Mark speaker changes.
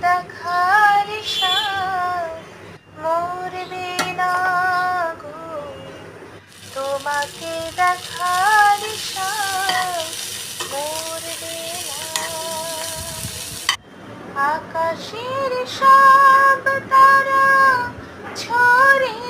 Speaker 1: দেখার সাথ মরবে না গো, তোমাকে দেখার সাথ মরবে না। আকাশের সব তারা ঝরে